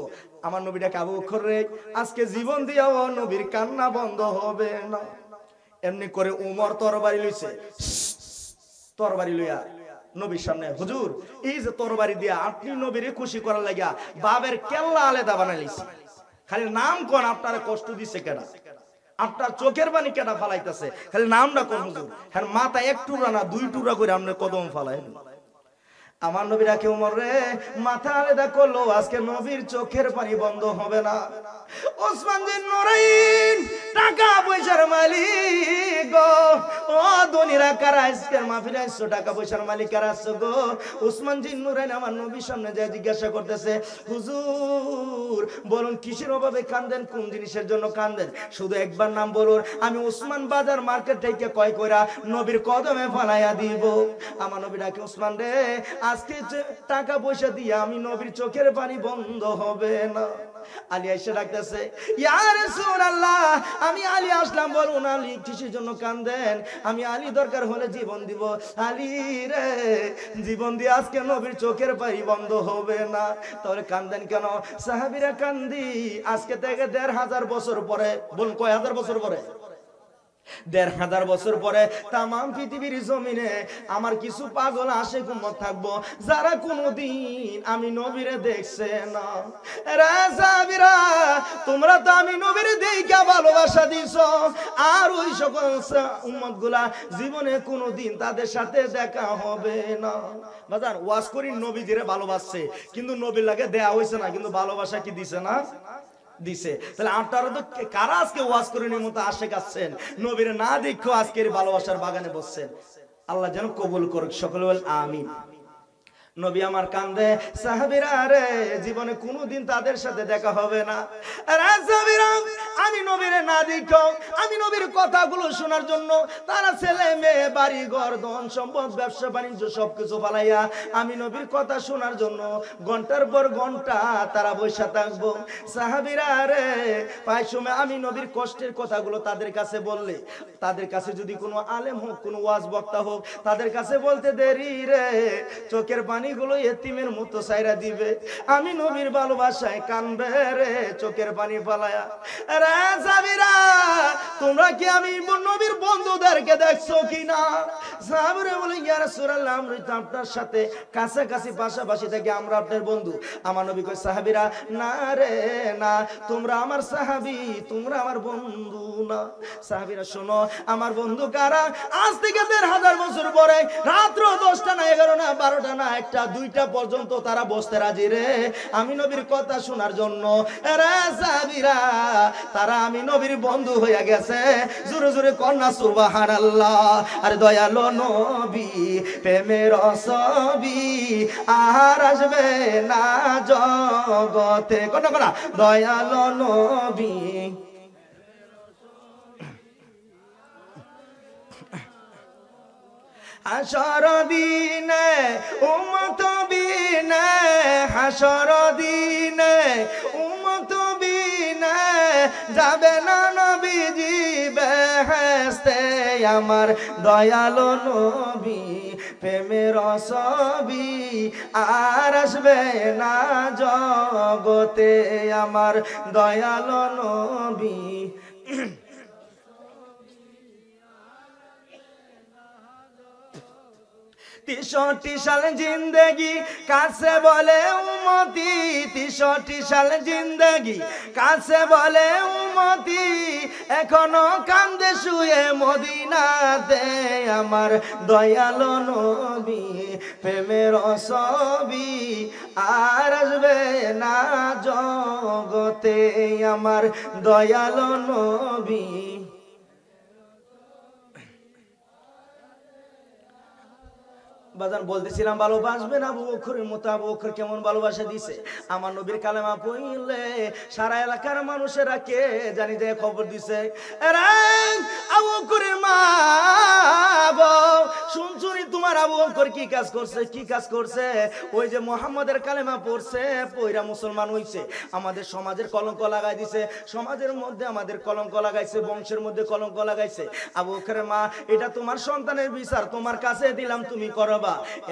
আমার নবীটাকে আবু বকর রে আজকে জীবন দিয়াও নবীর কান্না বন্ধ হবে না। এমনি করে উমর তরবারি লইছে, তরবারি লইয়া নবীর সামনে, হুজুর এই যে তরবারি দিয়া আপনি নবীরে খুশি করার লাগিয়া বাবের কেল্লা আলাদা বানাইছে, খালি নাম কোন আপনারে কষ্ট দিছে কেডা? আপনার চোখের পানি কেটা ফালাইতেছে, খালি নামটা কোন হুজুর? হ্যাঁ মাথা এক টুকরা না ২ টুকরা করে আপনি কদম ফালাই। আমার নবী রাখে উমর রে মাথা আলাদা করলো, আজকে নবীর চোখের পানি বন্ধ হবে না। ওসমান বিন নুরাইন টাকা পয়সার মালিক গো, ও ধনীরা কারা আজকে মাহফিলে আইছো, টাকা পয়সার মালিক কারা আছো গো? ওসমান বিন নুরাইন আমার নবীর সামনে যায় জিজ্ঞাসা করতেছে, হুজুর বলুন কিসের অভাবে কান্দেন, কোন জিনিসের জন্য কান্দেন? শুধু একবার নাম বলুন, আমি ওসমান বাজার মার্কেট থেকে কয় কইরা নবীর কদমে ফালাইয়া দিব। আমার নবী ডাকে, ওসমান রে আজকে টাকা পয়সা দিয়ে আমি নবীর চোখের পানি বন্ধ হবে না। আলী এসে ডাকতেছে, ইয়া রাসূলুল্লাহ আমি আলী আসলাম, বলুন আলী কিসের জন্য কান্দেন? আমি আলী দরকার হলে জীবন দিব। আলী রে জীবন দিয়ে আজকে নবীর চোখের পানি বন্ধ হবে না। তাহলে কান্দেন কেন? সাহাবীরা কান্দি আজকে থেকে ১৫০০ বছর পরে। বলুন কয় হাজার বছর পরে? ১৫০০ বছর পরে তামাম পৃথিবীর জমিনে আমার কিছু পাগল আশিক উম্মত থাকবো, যারা কোনোদিন আমি নবীরে দেখছে না। রে সাহাবীরা তোমরা তো আমি নবীরে দেইখা ভালোবাসা দিছো, আর ওই সকল উম্মত গুলা জীবনে কোনোদিন তাদের সাথে দেখা হবে না। বাজার ওয়াজ করি নবীজিরে ভালোবাসছে, কিন্তু নবীর লাগে দেয়া হইছে না, কিন্তু ভালোবাসা কি দিছে না? দিছে। তাহলে আপনারা তো কারা আজকে ওয়াজ করে মতো আশেক আছেন, নবীরে না দেখো আজকের ভালোবাসার বাগানে বসছেন। আল্লাহ যেন কবুল করুক, সকলে বল আমিন। নবী আমার কান্দে, সাহাবীরা রে জীবনে কোনোদিন তাদের সাথে দেখা হবে না। সাহাবীরা আমি নবীরে না দেখো, আমি নবীর কথাগুলো শোনার জন্য তারা ছেলে মেয়ে বাড়ি ঘর ধন সম্পদ ব্যবসা বাণিজ্য সবকিছু ফালাইয়া আমি নবীর কথা শোনার জন্য ঘন্টার পর ঘন্টা তারা বসে থাকবো। সাহাবীরা রে প্রায় সময় আমি নবীর কষ্টের কথাগুলো তাদের কাছে বললে, তাদের কাছে যদি কোনো আলেম হোক, কোনো ওয়াজ বক্তা হোক, তাদের কাছে বলতে দেরি রে চোখের পানি পানিগুলো এতিমের মতো সাইরা দিবে। আমি নবীর ভালোবাসায় কানবে রে চোখের পানি ফালায়া। রে সাহাবীরা তোমরা কি আমি নবীর বন্ধুদেরকে দেখছো কিনা? সাহাবীরা বলে ইয়া রাসূলুল্লাহ আমরা তো আপনার সাথে কাছাকাছি পাশাপাশি থেকে আমরা আপনার বন্ধু। আমার নবী কয় সাহাবীরা না রে না, তোমরা আমার সাহাবী, তোমরা আমার বন্ধু না। সাহাবীরা শোনো আমার বন্ধু কারা? আজ থেকে ১,৫০০ বছর পরে রাত্র ১০টা না ১১ না ১২টা না ১টা ২টা পর্যন্ত তারা বসতে রাজি রে আমি নবীর কথা শোনার জন্য। রে সাহাবীরা তারা আমি নবীর বন্ধু হয়ে গেছে। জোরে জোরে কন্যা সুবহানাল্লাহ। আরে দয়ালো নবী প্রেমের ছবি আর আসবে না জগতে। কোন কোন দয়ালো নবী হাসর দিনে উম্মত বিনে, হাসর দিনে উম্মত বিনে যাবে না নবীজি বেহেশতে। আমার দয়ালো নবী প্রেমের ছবি আর আসবে না জগতে। আমার দয়ালো নবী। ৬৩ সাল জিন্দেগি কাছে বলে উম্মতি, ৬৩ সাল জিন্দেগি কাছে বলে উম্মতি, এখনো কান্দে শুয়ে মদিনাতে। আমার দয়ালো নবী প্রেমের ছবি আর আসবে না জগতে। আমার দয়ালো নবী। বাজান বলতেছিলাম ভালোবাসবেন আবু বকরের মতো। আবু বকর কেমন ভালোবাসা দিছে আমার নবীর কালেমা পড়লে সারা এলাকার মানুষেরা কে জানি যে খবর দিছে। আবু বকরের মা শুনছুনি তোমার আবু বকর কি কাজ করছে? কি কাজ করছে? ওই যে মুহাম্মদের কালেমা পড়ছে, পয়রা মুসলমান হইছে, আমাদের সমাজের কলঙ্ক লাগাই দিছে, সমাজের মধ্যে আমাদের কলঙ্ক লাগাইছে, বংশের মধ্যে কলঙ্ক লাগাইছে। আবু বকরের মা এটা তোমার সন্তানের বিচার তোমার কাছে দিলাম, তুমি করো।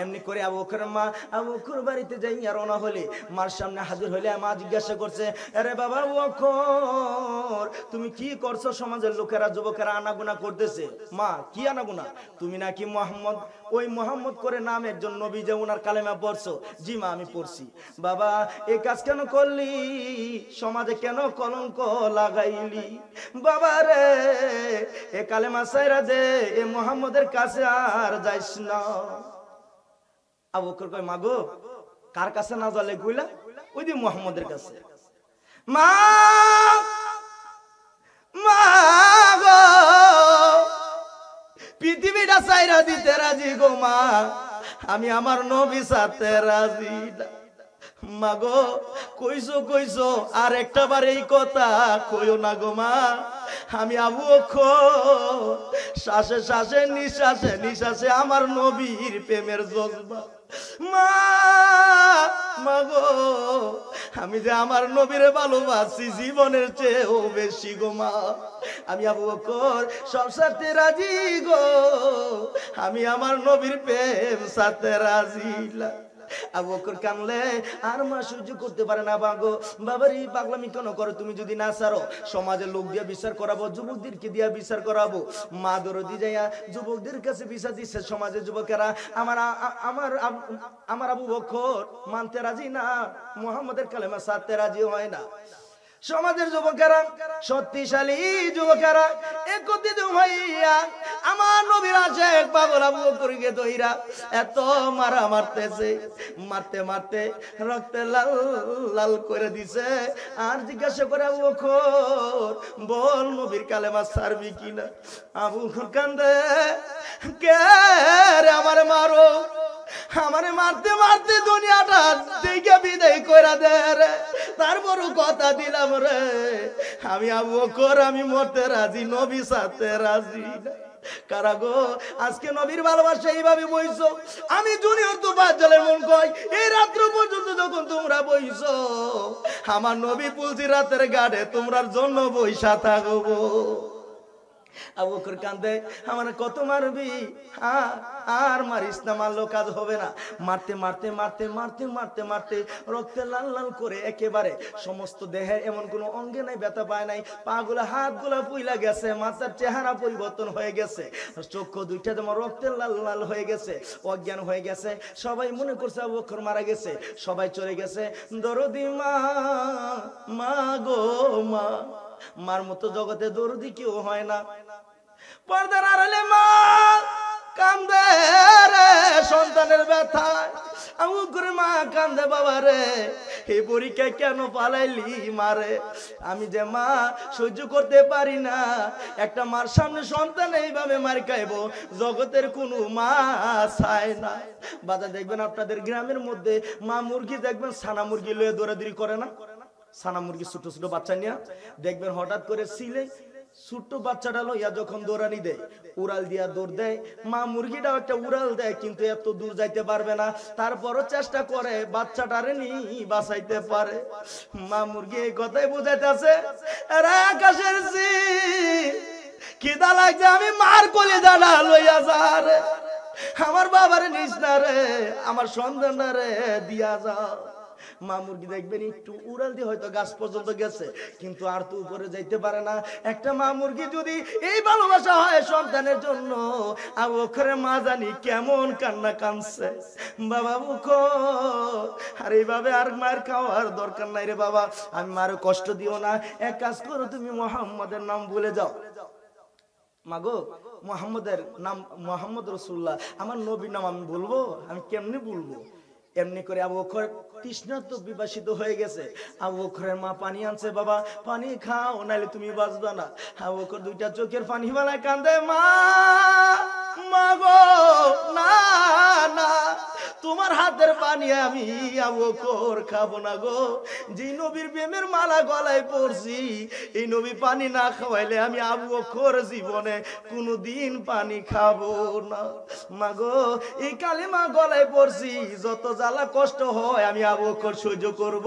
এমনি করে আবু বকরের মা আবু বকর বাড়িতে যাই আর রওনা হলে মার সামনে হাজির হইলে মা জিজ্ঞাসা করছে, আরে বাবা আবু বকর তুমি কি করছো? সমাজের লোকেরা যুবকেরা আনাগুনা করতেছে। মা কি আনাগুনা? তুমি নাকি মোহাম্মদ, ওই মোহাম্মদ করে নাম একজন নবী যে ওনার কালেমা পড়ছো। জি মা আমি পড়ছি। বাবা এই কাজ কেন করলি? সমাজে কেন কলঙ্ক লাগাইলি? বাবা রে এ কালেমা সাইরা দে, এ মোহাম্মদের কাছে আর যাইস না। আবু বকর কয় মা গো কার কাছে না যালে কইলা? ওই যে মুহাম্মদের কাছে। মা মা গো পৃথিবীটা সাইরা দিতে রাজি গো মা, আমি আমার নবী সাথে রাজি না। মা গো কইছো কইছো আর একটা বার এই কথা কইও না গো মা। আমি আবু বকর শ্বাসে শ্বাসে নিঃশ্বাসে নিঃশ্বাসে আমার নবীর প্রেমের জজবা। মা মা গো আমি যে আমার নবীরে ভালোবাসি জীবনের চেয়েও বেশি গো মা। আমি আবু বকর সব সাথে রাজি গো, আমি আমার নবীর প্রেম সাথে রাজি না। আবু বকর কানলে আর মা সহ্য করতে পারে না। বাগো বাবারি পাগলামি কেন করো? তুমি যদি না ছাড়ো সমাজের লোক দিয়ে বিচার করাবো, যুবকদেরকে দিয়ে বিচার করাবো। মা দরদি যাইয়া যুবকদের কাছে বিচার দিচ্ছে। সমাজের যুবকেরা আমার আমার আমার আবু বকর মানতে রাজি না, মুহাম্মদের কালেমা সাথে রাজি হয় না। সমাজের যুবকেরা শক্তিশালী যুবকেরা একত্রিত হইয়া আমার নবীর আশিক পাগল আবু বকরকে ধইরা এত মারা মারতেছে, মারতে মারতে রক্তে লাল লাল করে দিছে। আর জিজ্ঞাসা করে আবু বকর বল নবীর কালেমা ছাড়বি কিনা? আবু বকর কান্দে, কে রে আমারে মারো, আমারে মারতে মারতে দুনিয়াটা দেখে বিদায় কইরা দে রে, তারপরও কথা দিলাম রে আমি আবু বকর আমি মরতে রাজি, নবী সাথে রাজি না। কারা গো আজকে নবীর ভালোবাসা এইভাবে বইছো? আমি জুনিয়র তো বাচ্চালের মন কই এই রাত্র পর্যন্ত যখন তোমরা বইছো আমার নবী পুলসি রাতের গাড়ে তোমরার জন্য বইসা থাকবো। আবু বকর কান্দে, আমার কত মারবি, আর মারিস না, মারলো কাজ হবে না। মারতে মারতে মারতে মারতে মারতে মারতে রক্তে লাল লাল করে একেবারে সমস্ত দেহে এমন কোনো অঙ্গে নাই ব্যথা পায় নাই, পা গুলা হাত গুলা পুইলা গেছে, মাথার চেহারা পরিবর্তন হয়ে গেছে, চক্ষু দুইটা যেমন রক্তে লাল লাল হয়ে গেছে, অজ্ঞান হয়ে গেছে। সবাই মনে করছে আবু বকর মারা গেছে, সবাই চলে গেছে। দরদি মা, মা গো মা, মার মতো জগতে দরদি কেউ হয় না। পর্দার আড়ালে মা কান্দে রে সন্তানের ব্যথায়, আবু বকর মা কান্দে, বাবা রে এই পরীক্ষায় কেন পালাইলি মারে, আমি যে মা সহ্য করতে পারি না, একটা মার সামনে সন্তান এইভাবে মার খাইবো, জগতের কোনো মা চায় না। বাজার দেখবেন আপনাদের গ্রামের মধ্যে মা মুরগি দেখবেন ছানা মুরগি লয়ে দৌড়াদৌড়ি করে না, ছানা মুরগি ছোট ছোট বাচ্চা নিয়ে দেখবেন হঠাৎ করে সিলে ছোট্ট বাচ্চাটা লইয়া যখন দৌড়ানি দেয়, উড়াল দিয়া দৌড় দেয়, মা মুরগিটাও একটা উড়াল দেয়, কিন্তু এত দূর যাইতে পারবে না, তারপরও চেষ্টা করে বাচ্চাটারে নি বাঁচাইতে পারে। মা মুরগি এই কথাই বুঝাইতেছে, আকাশের খিদা লাগছে, আমি মার কলিজাটা লইয়া যা রে, আমার বাবার নিস না রে, আমার সন্তানটা রে দিয়া যাও। মা মুরগি দেখবেন একটু উড়াল দিয়ে হয়তো গাছ পর্যন্ত গেছে, কিন্তু আর তো উপরে যাইতে পারে না। একটা মা মুরগি যদি এই ভালোবাসা হয় সন্তানের জন্য, আবু বকরের মা জানি কেমন কান্না কাঁদছে, বাবা বকর আর এইভাবে আর মার খাওয়ার দরকার নাই রে বাবা, আমি মারও কষ্ট দিও না, এক কাজ করো তুমি মুহাম্মাদের নাম ভুলে যাও। মাগো মুহাম্মাদের নাম মুহাম্মদ রাসূলুল্লাহ, আমার নবীর নাম আমি বলবো, আমি কেমনে বলবো? এমনি করে আবু বকর তৃষ্ণার্ত বিবাসিত হয়ে গেছে। আবু বকরের মা পানি আনছে, বাবা পানি খাও নাইলে তুমি বাঁচবে না। আবু বকর দুইটা চোখের পানি ফেলায় কান্দে, মা মা গো না না, তোমার হাতের পানি আমি আবু বকর খাবো না গো, যে নবীর প্রেমের মালা গলায় পড়ছি, এই নবী পানি না খাওয়াইলে আমি আবু বকর জীবনে কোনোদিন পানি খাবো না। মা গো এই কালিমা গলায় পড়ছি, যত জ্বালা কষ্ট হয় আমি আবু বকর সহ্য করব,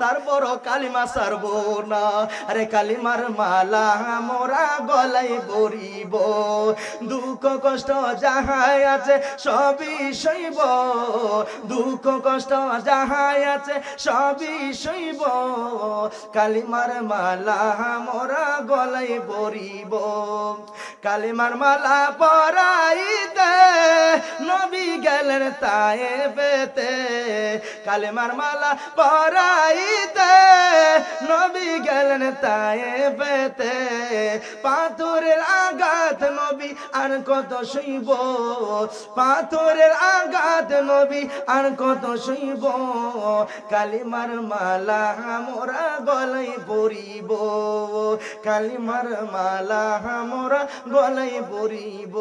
তারপরও কালিমা ছাড়বো না। আরে কালিমার মালা মোরা গলায় পরিব, দুঃখ কষ্ট যাহাই আছে সবই সইব, দুঃখ কষ্ট যাহাই আছে সবই সইব, কালিমার মালা মোরা গলায় পরিব। কালিমার মালা পরাইতে নবী গেলেন তায়েফেতে, কালিমার মালা পরাইতে নবী গেলেন তায়েফেতে, পাথরের আঘাত নবী আর কত সইব, পাথরের আঘাত নবী আর কত সইব, কালিমার মালা মোরা গলায় পরিব, কালিমার মালা মোরা গলায় পরিব।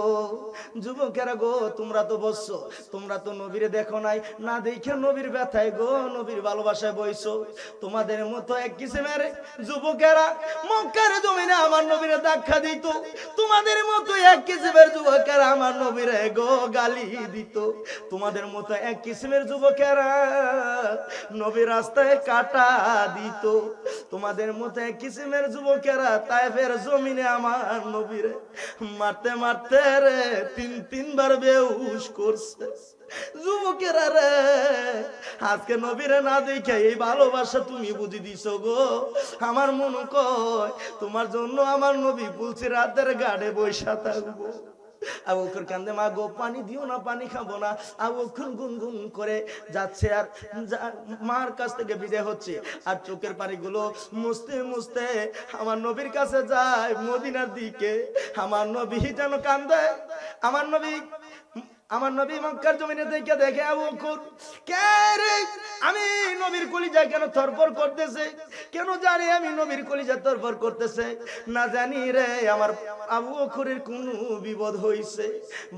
যুবকেরা গো তোমরা তো বসছো, তোমরা তো নবীরে দেখো নাই, না দেখে নবীর ব্যথায় গো নবীর ভালোবাসায় বইছো। তোমাদের মতো এক কিসিমের যুবকেরা মক্কার জমিনে আমার নবীরে ধাক্কা দিত, তোমাদের মতো এক কিসিমের যুবকেরা আমার নবীরে গো গালি দিত, তোমাদের মতো এক কিসিমের যুবকেরা নবীর রাস্তায় কাটা দিত, তোমাদের মতো এক কিসিমের যুবকেরা তায়েফের জমিনে আমার নবীরে মারতে মারতে রে তিনবার বেহুশ করছে। যুবকেরা রে আজকে নবীরে না দেখে এই ভালোবাসা তুমি বুঝি দিছো গো, আমার মন কয় তোমার জন্য আমার নবী বলছে রাতের গাড়ে বৈশা থাকবো। আবু বকর কান্দে, মা গো পানি দিও না, পানি খাবো না। আবু বকর গুনগুন করে যাচ্ছে আর মার কাছ থেকে বিদায় হচ্ছে, আর চোখের পানিগুলো মুছতে মুছতে আমার নবীর কাছে যায় মদিনার দিকে। আমার নবী যেন কান্দে, আমার নবী মক্কার জমিনে থেকে দেখে আবু বকর কে রে, আমি নবীর কলিজা কেন থরফর করতেছে, কেন জানি আমি নবীর কলিজা থরফর করতেছে, না জানি রে আমার আবু বকরের কোন বিপদ হইছে।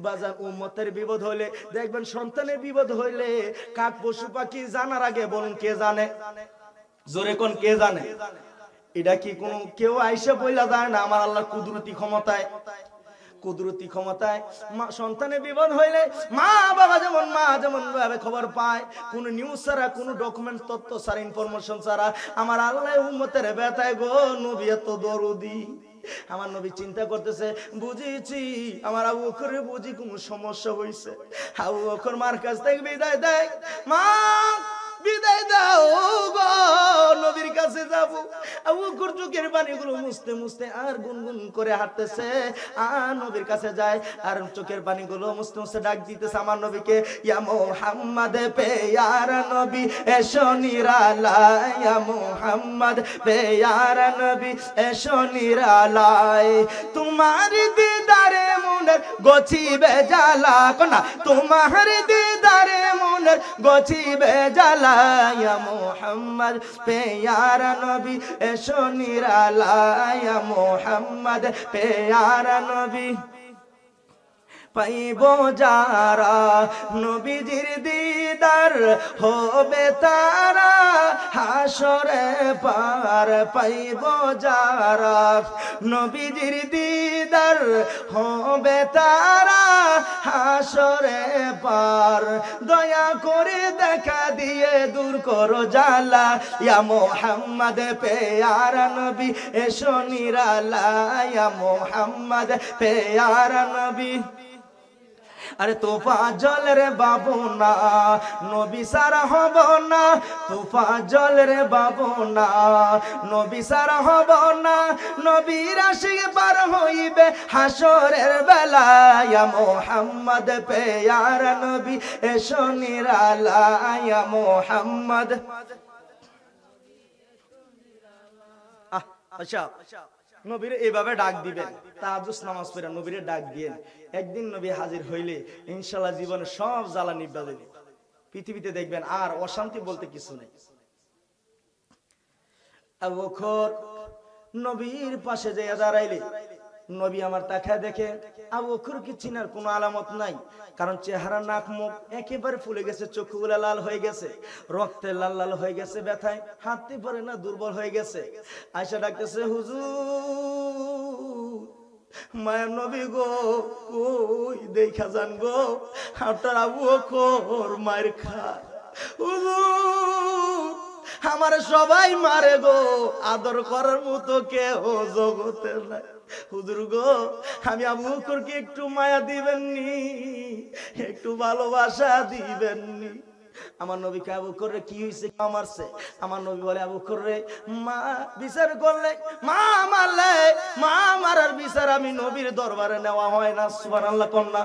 বাজার উম্মতের বিপদ হইলে দেখবেন, সন্তানের বিপদ হইলে কাক পশু পাখি জানার আগে বলুন কে জানে, জোরে কোন কে জানে? এটা কি কোন কেউ আইসা বইলা যায় না? আমার আল্লাহর কুদরতি ক্ষমতায়, কুদরতি ক্ষমতায় সন্তানের বিপদ হইলে মা যেমন ভাবে খবর পায়, কোন নিউজ ছাড়া, কোন ডকুমেন্ট তথ্য ছাড়া, ইনফরমেশন ছাড়া, আমার আল্লাহ উম্মতের ব্যথায় গো নবী এত দরদি। আমার নবী চিন্তা করতেছে, বুঝেছি আমার আবু বকরের বুঝি কোনো সমস্যা হইছে। আবু বকর মার কাছ থেকে বিদায় দেয়, মা বিদায় দাও গো, নবীর কাছে যাব। আবু বকর চোখের পানিগুলো মুছতে মুছতে আর গুনগুন করে হাঁটতেছে, আর নবীর কাছে যায়, আর চোখের পানিগুলো মুছতে মুছতে ডাক দিতেছে আমার নবীকে, ইয়া মুহাম্মদ পেয়ারা নবী এসো নিরালায়, ইয়া মুহাম্মদ পেয়ারা নবী এসো নিরালায়, তোমার দিদারে মনের গছিবে জ্বালা, কোনা তোমার দিদারে মনের গছিবে জ্বালা, ইয়া মুহাম্মদ পেয়ারা নবী এসো নিরালায়, ইয়া মুহাম্মদ পেয়ারা নবী। পাইব যারা নবীজির দিদার হবে তারা হাসরে পার, পাইব যারা নবীজির দিদার হবে তারা হাসরে পার, দয়া করে দেখা দিয়ে দূর করো জ্বালা, ইয়া মুহাম্মদ পেয়ারা নবী এসো নিরালায়, ইয়া মুহাম্মদ পেয়ারা নবী। আরে তোফা জল রে বাবু না নবী সারা হব না, তোফা জল রে বাবু না নবী সারা হব না, নবীর আশিক পার হইবে হাসরের বেলা, ইয়া মুহাম্মদ পেয়ারা নবী এসো নিরালায়, ইয়া মুহাম্মদ। আচ্ছা, নবীর এইভাবে ডাক দিবেন, তাহাজ্জুদ নামাজ পড়ে নবীরে ডাক দিয়েন। একদিন নবী হাজির হইলে ইনশাআল্লাহ জীবনে সব জ্বালা নিভা যাবে, পৃথিবীতে দেখবেন আর অশান্তি বলতে কিছু নেই। আবু বকর নবীর পাশে যেয়ে দাঁড়াইলে নবী আমার তাকায় দেখে আবু বকর কি চিনার কোনো আলামত নাই, কারণ চেহারা নাক মুখ একেবারে ফুলে গেছে, চোখগুলা লাল হয়ে গেছে, রক্তে লাল লাল হয়ে গেছে, ব্যথায় হাঁটতে পারে না, দুর্বল হয়ে গেছে। আয়েশা ডাকতেছে, হুজুর মায়ের নবী গো, কই দেখা যান গো, আপনার আবু বকর মায়ের খায়। হুজুর আমার সবাই মারে গো, আদর করার মতো কেউ জগতে নাই। হুজুর গো আমি আবু বকরকে একটু মায়া দিবেননি, একটু ভালোবাসা দিবেননি। আমার নবী কে আবু বকর রে কি হইছে, মারছে? আমার নবী বলে, আবু বকর রে মা বিচার করলে, মা মারলে, মা মারার বিচার আমি নবীর দরবারে নেওয়া হয় না। সুবহানাল্লাহ কন্যা